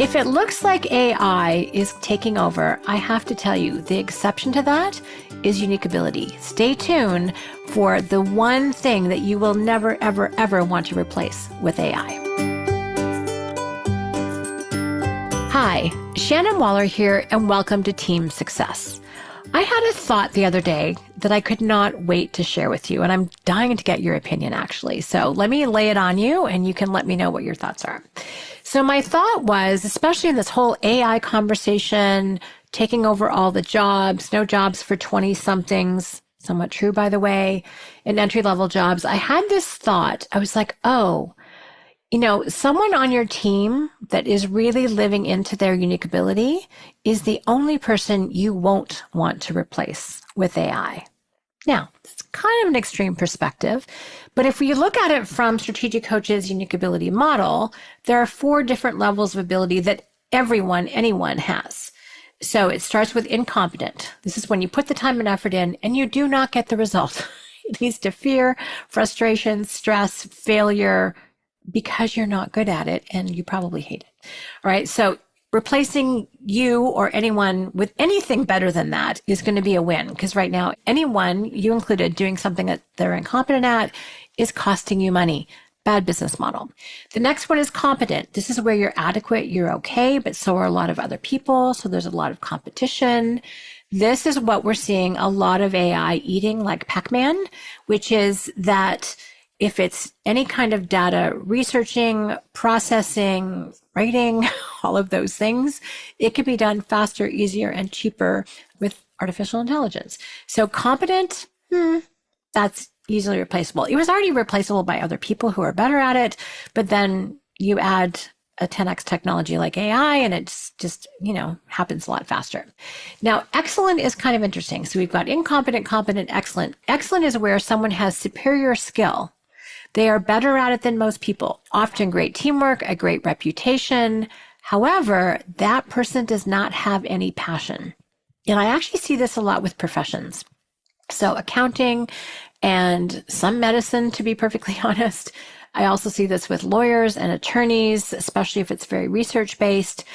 If it looks like AI is taking over, I have to tell you, the exception to that is unique ability. Stay tuned for the one thing that you will never, ever, ever want to replace with AI. Hi, Shannon Waller here, and welcome to Team Success. I had a thought the other day that I could not wait to share with you, and I'm dying to get your opinion, actually. So let me lay it on you, and you can let me know what your thoughts are. So my thought was, especially in this whole AI conversation, taking over all the jobs, no jobs for 20-somethings, somewhat true, by the way, in entry-level jobs, I had this thought. I was like, someone on your team that is really living into their unique ability is the only person you won't want to replace with AI. Now, it's kind of an extreme perspective, but if we look at it from Strategic Coach's unique ability model, there are 4 different levels of ability that anyone has. So it starts with incompetent. This is when you put the time and effort in and you do not get the result. It leads to fear, frustration, stress, failure, because you're not good at it and you probably hate it. All right. So replacing you or anyone with anything better than that is going to be a win, because right now, anyone, you included, doing something that they're incompetent at is costing you money. Bad business model. The next one is competent. This is where you're adequate, you're okay, but so are a lot of other people. So there's a lot of competition. This is what we're seeing a lot of AI eating, like Pac-Man, which is that if it's any kind of data researching, processing, writing, all of those things, it can be done faster, easier, and cheaper with artificial intelligence. So competent, that's easily replaceable. It was already replaceable by other people who are better at it, but then you add a 10x technology like AI and it's just, happens a lot faster. Now, excellent is kind of interesting. So we've got incompetent, competent, excellent. Excellent is where someone has superior skill. They are better at it than most people, often great teamwork, a great reputation. However, that person does not have any passion. And I actually see this a lot with professions. So accounting and some medicine, to be perfectly honest. I also see this with lawyers and attorneys, especially if it's very research-based.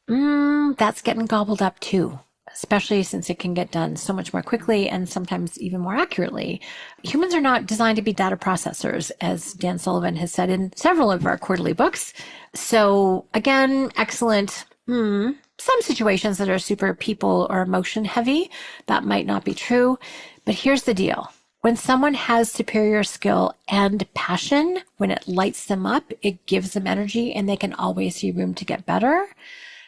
That's getting gobbled up too, especially since it can get done so much more quickly and sometimes even more accurately. Humans are not designed to be data processors, as Dan Sullivan has said in several of our quarterly books. So again, excellent. Some situations that are super people or emotion heavy, that might not be true. But here's the deal. When someone has superior skill and passion, when it lights them up, it gives them energy and they can always see room to get better.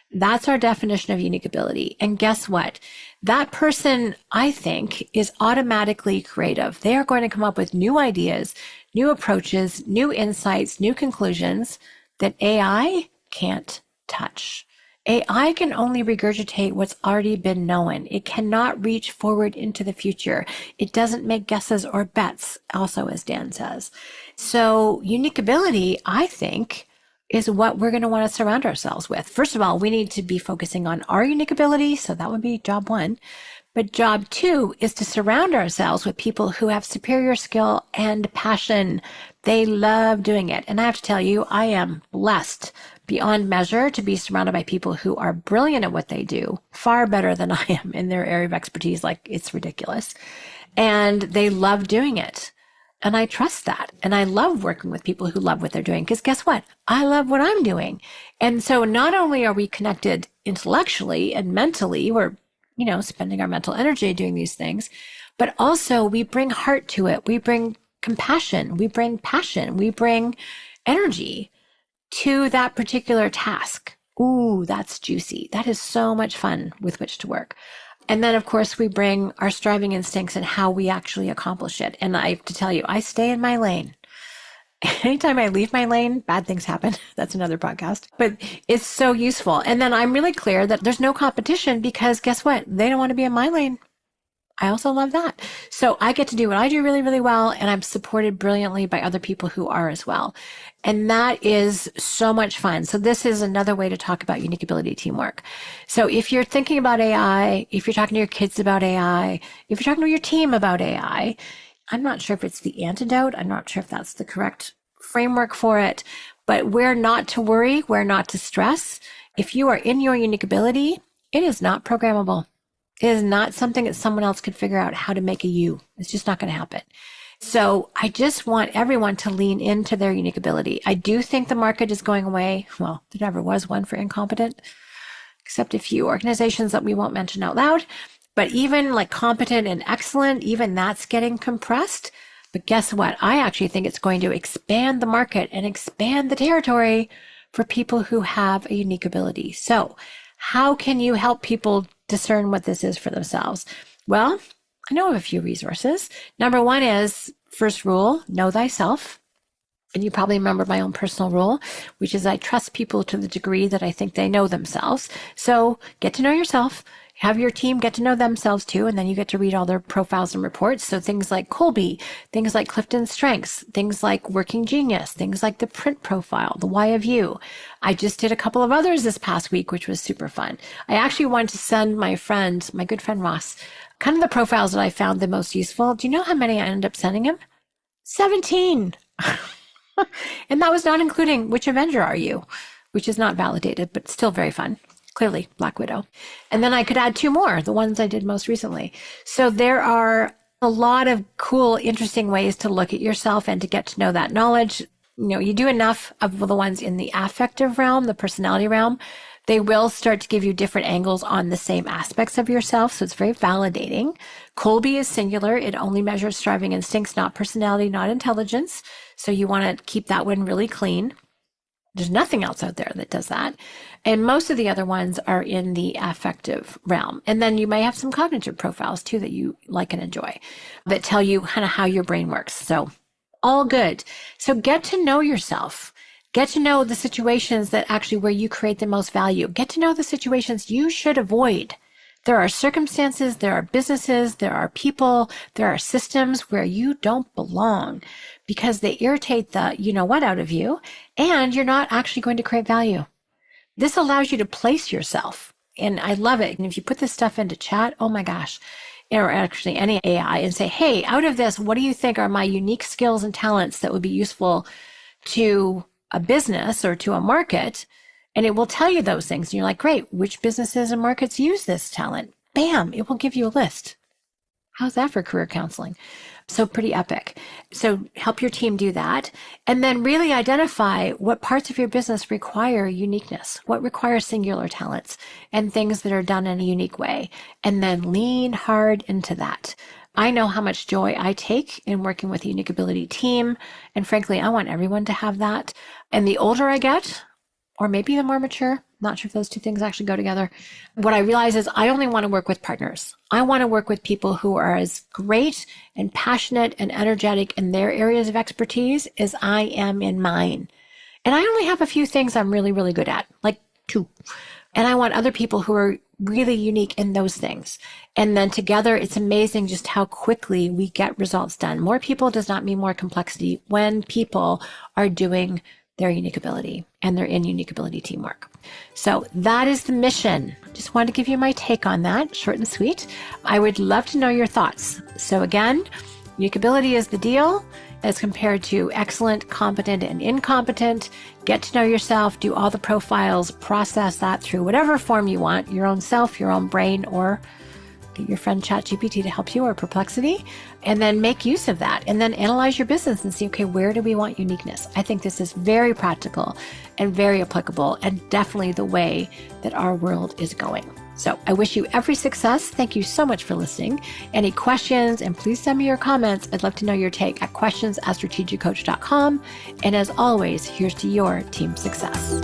That's our definition of unique ability. And guess what? That person, I think, is automatically creative. They are going to come up with new ideas, new approaches, new insights, new conclusions that AI can't touch. AI can only regurgitate what's already been known. It cannot reach forward into the future. It doesn't make guesses or bets, also, as Dan says. So unique ability, I think, is what we're going to want to surround ourselves with. First of all, we need to be focusing on our unique ability. So that would be job 1. But job 2 is to surround ourselves with people who have superior skill and passion. They love doing it. And I have to tell you, I am blessed beyond measure to be surrounded by people who are brilliant at what they do, far better than I am in their area of expertise. Like, it's ridiculous. And they love doing it. And I trust that. And I love working with people who love what they're doing, because guess what? I love what I'm doing. And so not only are we connected intellectually and mentally, we're, spending our mental energy doing these things, but also we bring heart to it. We bring compassion. We bring passion. We bring energy to that particular task. Ooh, that's juicy. That is so much fun with which to work. And then, of course, we bring our striving instincts and how we actually accomplish it. And I have to tell you, I stay in my lane. Anytime I leave my lane, bad things happen. That's another podcast. But it's so useful. And then I'm really clear that there's no competition, because guess what? They don't want to be in my lane. I also love that. So I get to do what I do really, really well, and I'm supported brilliantly by other people who are as well. And that is so much fun. So this is another way to talk about unique ability teamwork. So if you're thinking about AI, if you're talking to your kids about AI, if you're talking to your team about AI, I'm not sure if it's the antidote. I'm not sure if that's the correct framework for it, but where not to worry, where not to stress. If you are in your unique ability, it is not programmable. It is not something that someone else could figure out how to make a you. It's just not going to happen. So I just want everyone to lean into their unique ability. I do think the market is going away. Well, there never was one for incompetent, except a few organizations that we won't mention out loud. But even like competent and excellent, even that's getting compressed. But guess what? I actually think it's going to expand the market and expand the territory for people who have a unique ability. So how can you help people discern what this is for themselves? Well, I know of a few resources. Number one is, first rule, know thyself. And you probably remember my own personal rule, which is I trust people to the degree that I think they know themselves. So get to know yourself. Have your team get to know themselves too, and then you get to read all their profiles and reports. So things like Colby, things like Clifton's Strengths, things like Working Genius, things like the print profile, the Why of You. I just did a couple of others this past week, which was super fun. I actually wanted to send my good friend Ross, kind of the profiles that I found the most useful. Do you know how many I ended up sending him? 17. And that was not including which Avenger are you, which is not validated, but still very fun. Clearly, Black Widow. And then I could add 2 more, the ones I did most recently. So there are a lot of cool, interesting ways to look at yourself and to get to know that knowledge. You know, you do enough of the ones in the affective realm, the personality realm, they will start to give you different angles on the same aspects of yourself. So it's very validating. Colby is singular. It only measures striving instincts, not personality, not intelligence. So you want to keep that one really clean. There's nothing else out there that does that. And most of the other ones are in the affective realm. And then you may have some cognitive profiles too that you like and enjoy that tell you kind of how your brain works. So all good. So get to know yourself. Get to know the situations that actually where you create the most value. Get to know the situations you should avoid. There are circumstances, there are businesses, there are people, there are systems where you don't belong because they irritate the you know what out of you, and you're not actually going to create value. This allows you to place yourself, and I love it. And if you put this stuff into chat, oh my gosh, or actually any AI, and say, hey, out of this, what do you think are my unique skills and talents that would be useful to a business or to a market? And it will tell you those things. And you're like, great, which businesses and markets use this talent? Bam, it will give you a list. How's that for career counseling? So pretty epic. So help your team do that. And then really identify what parts of your business require uniqueness, what requires singular talents and things that are done in a unique way. And then lean hard into that. I know how much joy I take in working with a unique ability team. And frankly, I want everyone to have that. And the older I get, or maybe the more mature, not sure if those two things actually go together. What I realize is I only want to work with partners. I want to work with people who are as great and passionate and energetic in their areas of expertise as I am in mine. And I only have a few things I'm really, really good at, like 2. And I want other people who are really unique in those things. And then together, it's amazing just how quickly we get results done. More people does not mean more complexity when people are doing their unique ability and they're in unique ability teamwork. So that is the mission. Just wanted to give you my take on that, short and sweet. I would love to know your thoughts. So again, unique ability is the deal as compared to excellent, competent, and incompetent. Get to know yourself, do all the profiles, process that through whatever form you want, your own self, your own brain, or get your friend ChatGPT to help you, or Perplexity, and then make use of that and then analyze your business and see, okay, where do we want uniqueness? I think this is very practical and very applicable and definitely the way that our world is going. So I wish you every success. Thank you so much for listening. Any questions, and please send me your comments. I'd love to know your take at questions@strategiccoach.com. And as always, here's to your team success.